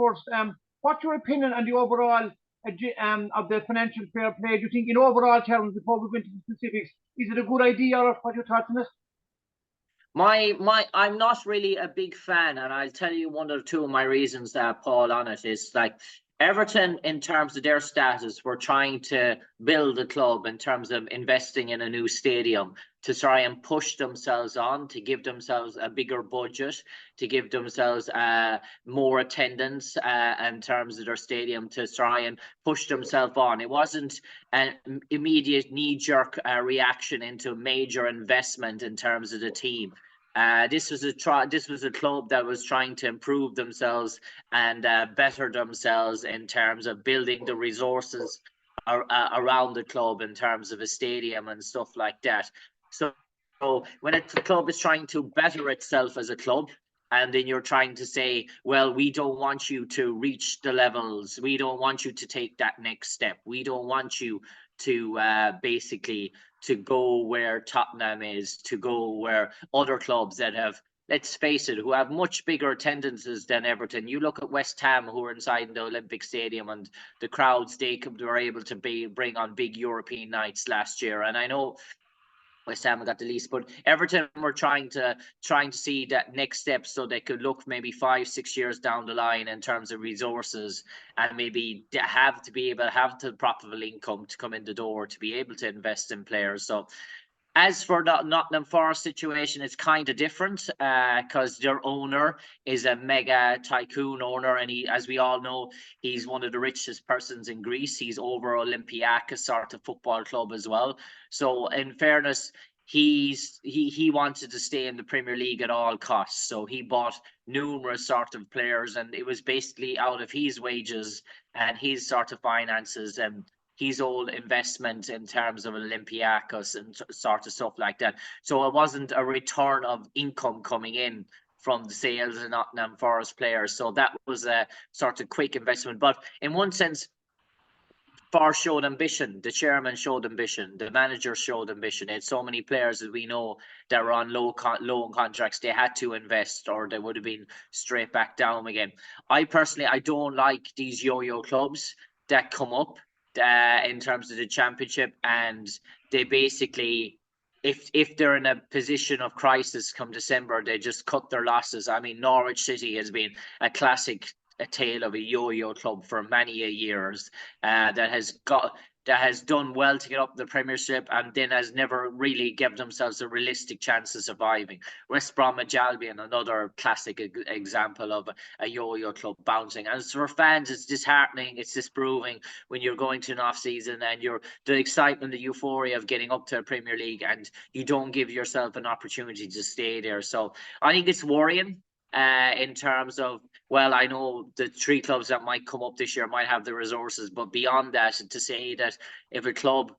Forest. What's your opinion on the overall of the financial fair play? Do you think, in overall terms, before we go into the specifics, is it a good idea, or what are your thoughts on it? I'm not really a big fan, and I'll tell you one or two of my reasons, Paul, on it. Is like Everton, in terms of their status, were trying to build a club in terms of investing in a new stadium to try and push themselves on, to give themselves a bigger budget, to give themselves more attendance in terms of their stadium, to try and push themselves on. It wasn't an immediate knee-jerk reaction into major investment in terms of the team. This was a club that was trying to improve themselves and better themselves in terms of building the resources around the club in terms of a stadium and stuff like that. So when a club is trying to better itself as a club, and then you're trying to say, well, we don't want you to reach the levels, we don't want you to take that next step, we don't want you to basically to go where Tottenham is, to go where other clubs that have, let's face it, who have much bigger attendances than Everton. You look at West Ham, who are inside the Olympic Stadium, and the crowds they were able to bring on big European nights last year. And I know West Ham got the least, but Everton were trying to see that next step, so they could look maybe 5-6 years down the line in terms of resources, and maybe have the profitable income to come in the door to be able to invest in players. So as for the Nottingham Forest situation, it's kind of different because their owner is a mega tycoon owner, and he, as we all know, he's one of the richest persons in Greece. He's over Olympiacos sort of football club as well. So in fairness, he wanted to stay in the Premier League at all costs. So he bought numerous sort of players, and it was basically out of his wages and his sort of finances and his old investment in terms of Olympiacos and sort of stuff like that. So it wasn't a return of income coming in from the sales of Nottingham Forest players. So that was a sort of quick investment. But in one sense, Forest showed ambition. The chairman showed ambition. The manager showed ambition. It had so many players that we know that were on loan contracts. They had to invest, or they would have been straight back down again. I personally, I don't like these yo-yo clubs that come up in terms of the championship, and they basically, if they're in a position of crisis come December, they just cut their losses. I mean, Norwich City has been a tale of a yo-yo club for many years that has done well to get up the Premiership, and then has never really given themselves a realistic chance of surviving. West Bromwich Albion, another classic example of a yo-yo club bouncing. And for fans, it's disheartening, it's disproving when you're going to an off-season and the excitement, the euphoria of getting up to a Premier League, and you don't give yourself an opportunity to stay there. So I think it's worrying in terms of, well, I know the three clubs that might come up this year might have the resources, but beyond that, to say that if a club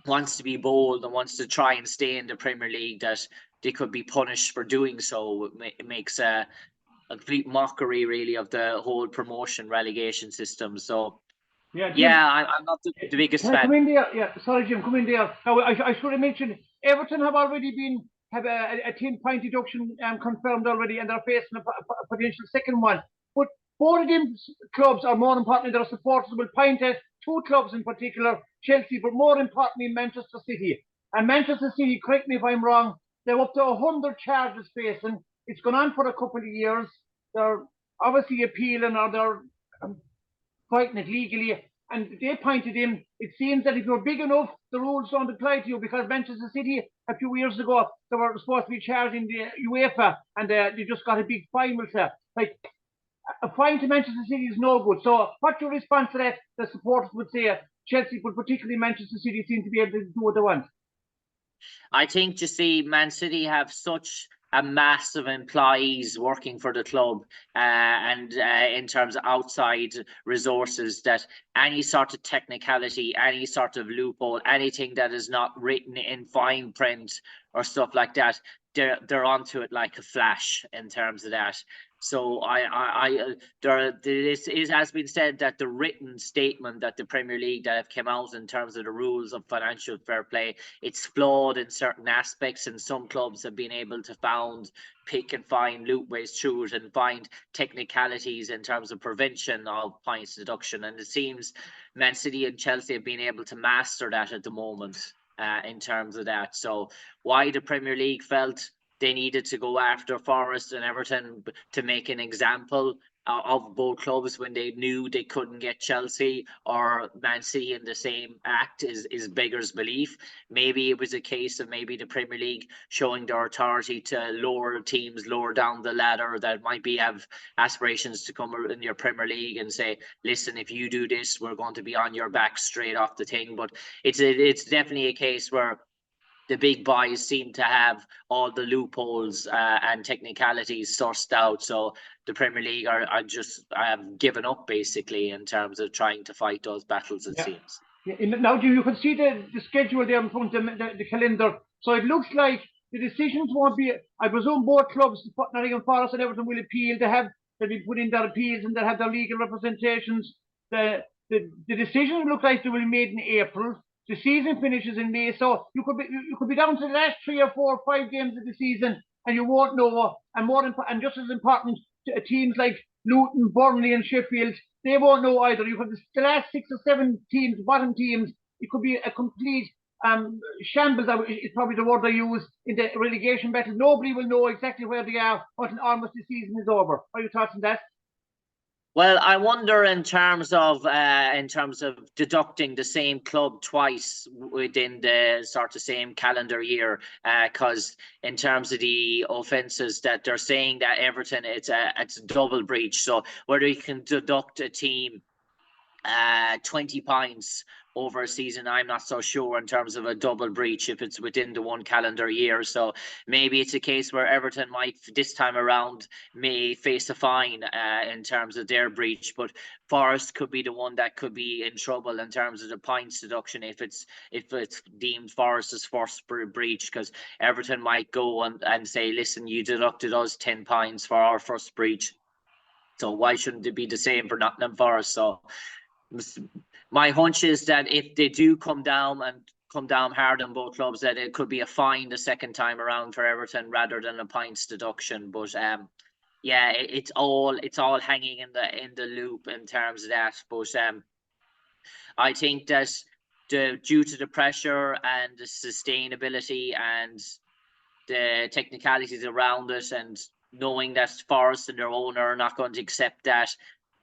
wants to be bold and wants to try and stay in the Premier League, that they could be punished for doing so, it makes a complete mockery, really, of the whole promotion relegation system. So, Jim, I'm not the biggest fan. Come in there. Yeah, sorry, Jim, come in there. Now, I should have mentioned, Everton have already have a 10-point deduction confirmed already, and they're facing a potential second one. But both of them clubs are, more importantly, their supporters will point at two clubs in particular, Chelsea, but more importantly, Manchester City. And Manchester City, correct me if I'm wrong, they're up to 100 charges facing. It's gone on for a couple of years. They're obviously appealing, or they're fighting it legally. And they pointed in, it seems that if you're big enough, the rules don't apply to you, because Manchester City, a few years ago, they were supposed to be charging the UEFA, and they just got a big fine with that. Like, a fine to Manchester City is no good. So what's your response to that? The supporters would say Chelsea, but particularly Manchester City, seem to be able to do what they want. I think, you see, Man City have such a mass of employees working for the club, and in terms of outside resources, that any sort of technicality, any sort of loophole, anything that is not written in fine print or stuff like that, they're onto it like a flash in terms of that. So it has been said that the written statement that the Premier League that have come out in terms of the rules of financial fair play, it's flawed in certain aspects, and some clubs have been able to pick and find loop ways through it and find technicalities in terms of prevention of points deduction. And it seems Man City and Chelsea have been able to master that at the moment in terms of that. So why the Premier League felt they needed to go after Forest and Everton to make an example of both clubs when they knew they couldn't get Chelsea or Man City in the same act is beggars belief. Maybe it was a case of maybe the Premier League showing their authority to lower teams lower down the ladder that might have aspirations to come in your Premier League and say, listen, if you do this, we're going to be on your back straight off the thing. But it's definitely a case where the big boys seem to have all the loopholes and technicalities sussed out. So the Premier League have given up basically in terms of trying to fight those battles, it seems. Yeah. Now, you can see the schedule there in front of the calendar. So it looks like the decisions won't be, I presume both clubs, Nottingham Forest and Everton, will appeal. They'll be put in their appeals and they'll have their legal representations. The decisions look like they will be made in April. The season finishes in May, so you could be down to the last 3 or 4 or 5 games of the season, and you won't know. And just as important, teams like Luton, Burnley, and Sheffield, they won't know either. You could the last 6 or 7 teams, bottom teams, it could be a complete shambles. Is probably the word I use in the relegation battle. Nobody will know exactly where they are until almost the season is over. Are your thoughts on that? Well, I wonder in terms of deducting the same club twice within the sort of same calendar year, because in terms of the offences that they're saying that Everton it's a double breach. So whether you can deduct a team 20 points over a season, I'm not so sure in terms of a double breach if it's within the one calendar year. So maybe it's a case where Everton might this time around may face a fine in terms of their breach, but Forest could be the one that could be in trouble in terms of the points deduction if it's deemed Forest's first breach, because Everton might go and say, listen, you deducted us 10 points for our first breach, so why shouldn't it be the same for Nottingham Forest? So my hunch is that if they do come down hard on both clubs, that it could be a fine the second time around for Everton rather than a points deduction. But yeah, it's all hanging in the loop in terms of that. But I think that due to the pressure and the sustainability and the technicalities around it, and knowing that Forest and their owner are not going to accept that,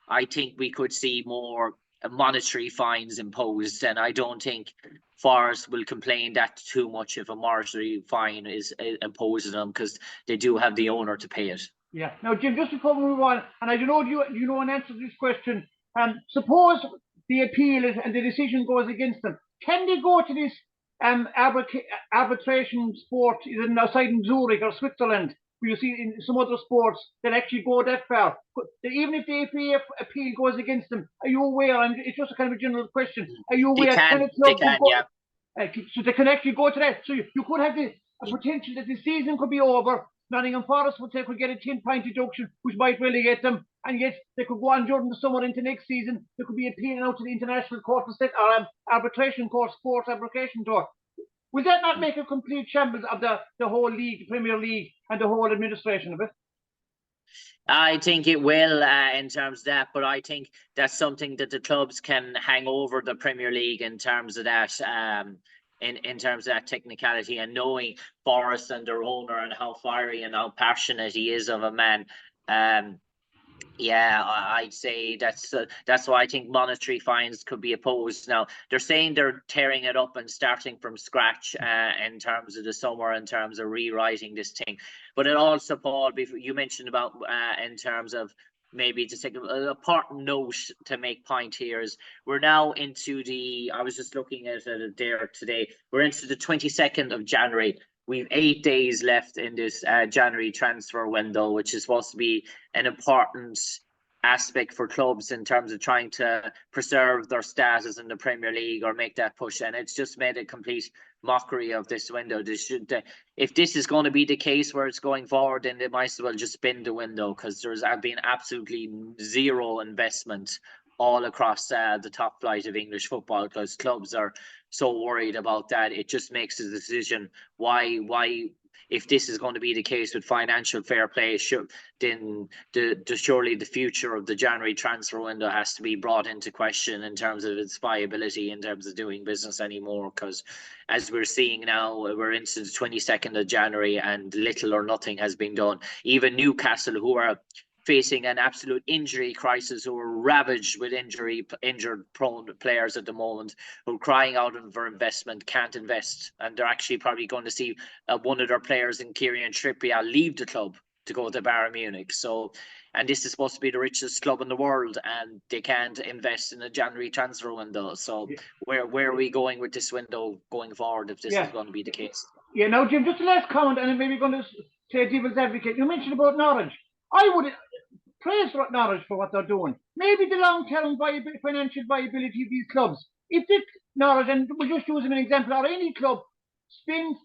I think we could see more monetary fines imposed, and I don't think Forest will complain that too much if a monetary fine is imposed on them, because they do have the owner to pay it. Yeah. Now, Jim, just before we move on, and I don't know you know an answer to this question. Suppose the appeal and the decision goes against them. Can they go to this arbitration sport outside in Zurich or Switzerland? You see in some other sports they'll actually go that far. Even if the FA appeal goes against them, are you aware? And it's just a kind of a general question. Are you aware? So they can actually go to that. So you could have the potential that the season could be over. Nottingham Forest would say could get a 10-point deduction, which might relegate them, and yet they could go on during the summer into next season. There could be appealing out to the international court or arbitration court, sports arbitration court. Will that not make a complete shambles of the whole league, the Premier League, and the whole administration of it? I think it will in terms of that, but I think that's something that the clubs can hang over the Premier League in terms of that. In terms of that technicality, and knowing Forrest and their owner and how fiery and how passionate he is of a man. Yeah, I'd say that's why I think monetary fines could be opposed. Now they're saying they're tearing it up and starting from scratch in terms of the summer, in terms of rewriting this thing. But it also, Paul, you mentioned about in terms of maybe to take a important note to make point here is we're now into I was just looking at it there today. We're into the 22nd of January. We've 8 days left in this January transfer window, which is supposed to be an important aspect for clubs in terms of trying to preserve their status in the Premier League or make that push, and it's just made a complete mockery of this window. If this is going to be the case where it's going forward, then they might as well just spin the window, because there's been absolutely zero investment all across the top flight of English football, because clubs are so worried about that. It just makes the decision why if this is going to be the case with financial fair play, then surely the future of the January transfer window has to be brought into question in terms of its viability in terms of doing business anymore. Because as we're seeing now, we're into the 22nd of January and little or nothing has been done. Even Newcastle, who are facing an absolute injury crisis, who are ravaged with injured prone players at the moment, who are crying out for investment, can't invest, and they're actually probably going to see one of their players in Kieran Trippier leave the club to go to Bayern Munich. So, and this is supposed to be the richest club in the world, and they can't invest in a January transfer window. So where are we going with this window going forward if this is going to be the case? Yeah, now Jim, just a last comment, and then maybe going to say devil's advocate. You mentioned about Norwich. I would praise Norwich for what they're doing. Maybe the long-term financial viability of these clubs. If this Norwich, and we'll just use them an example, or any club, spin,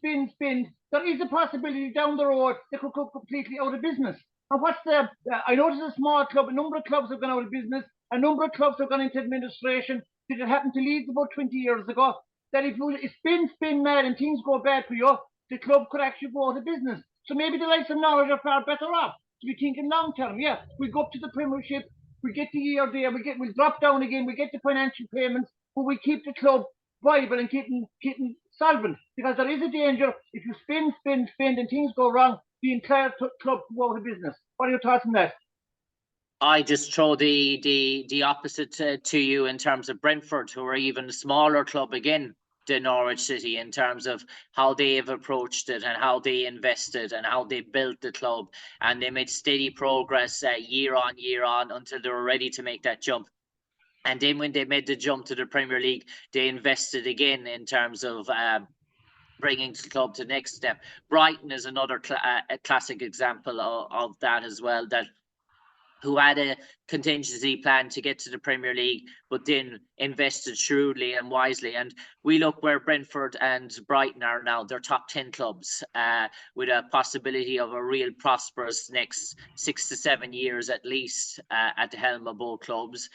there is a possibility down the road they could go completely out of business. And what's I know it's a small club, a number of clubs have gone out of business, a number of clubs have gone into administration. Did it happen to Leeds about 20 years ago? That if you spin mad and things go bad for you, the club could actually go out of business. So maybe the likes of Norwich are far better off to be thinking long term. Yeah, we go up to the Premiership, we get the year there, we'll drop down again, we get the financial payments, but we keep the club viable and keeping solvent, because there is a danger if you spin and things go wrong, the entire club could go out of business. What are your thoughts on that? I just throw the opposite to you in terms of Brentford, who are even a smaller club again than Norwich City in terms of how they have approached it and how they invested and how they built the club, and they made steady progress year on until they were ready to make that jump. And then when they made the jump to the Premier League, they invested again in terms of bringing the club to the next step. Brighton is another classic example of that as well, who had a contingency plan to get to the Premier League, but then invested shrewdly and wisely. And we look where Brentford and Brighton are now. They're top 10 clubs with a possibility of a real prosperous next 6 to 7 years at least at the helm of both clubs.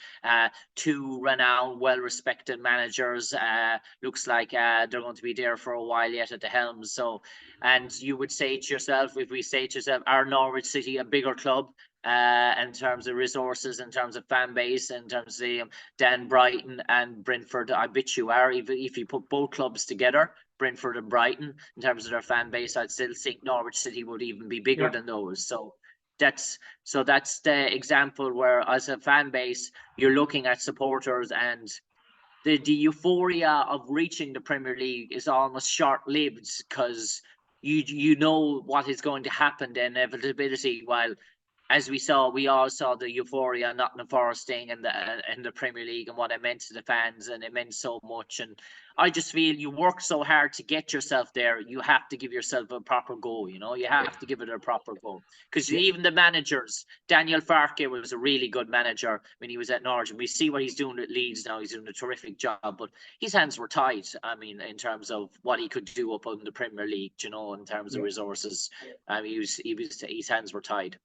Two renowned, well-respected managers. Looks like they're going to be there for a while yet at the helm. So, and you would say to yourself, if we say to yourself, are Norwich City a bigger club in terms of resources, in terms of fan base, in terms of than Brighton and Brentford? I bet you are. If you put both clubs together, Brentford and Brighton, in terms of their fan base, I'd still think Norwich City would even be bigger than those. So that's the example where, as a fan base, you're looking at supporters, and the euphoria of reaching the Premier League is almost short-lived, because you know what is going to happen, the inevitability. While, as we all saw the euphoria Nottingham Forest staying in the Premier League and what it meant to the fans, and it meant so much. And I just feel you work so hard to get yourself there, you have to give yourself a proper go. You have to give it a proper go, because even the managers, Daniel Farke was a really good manager when he was at Norwich, and we see what he's doing at Leeds now. He's doing a terrific job, but his hands were tied. I mean, in terms of what he could do up in the Premier League, in terms of resources, his hands were tied.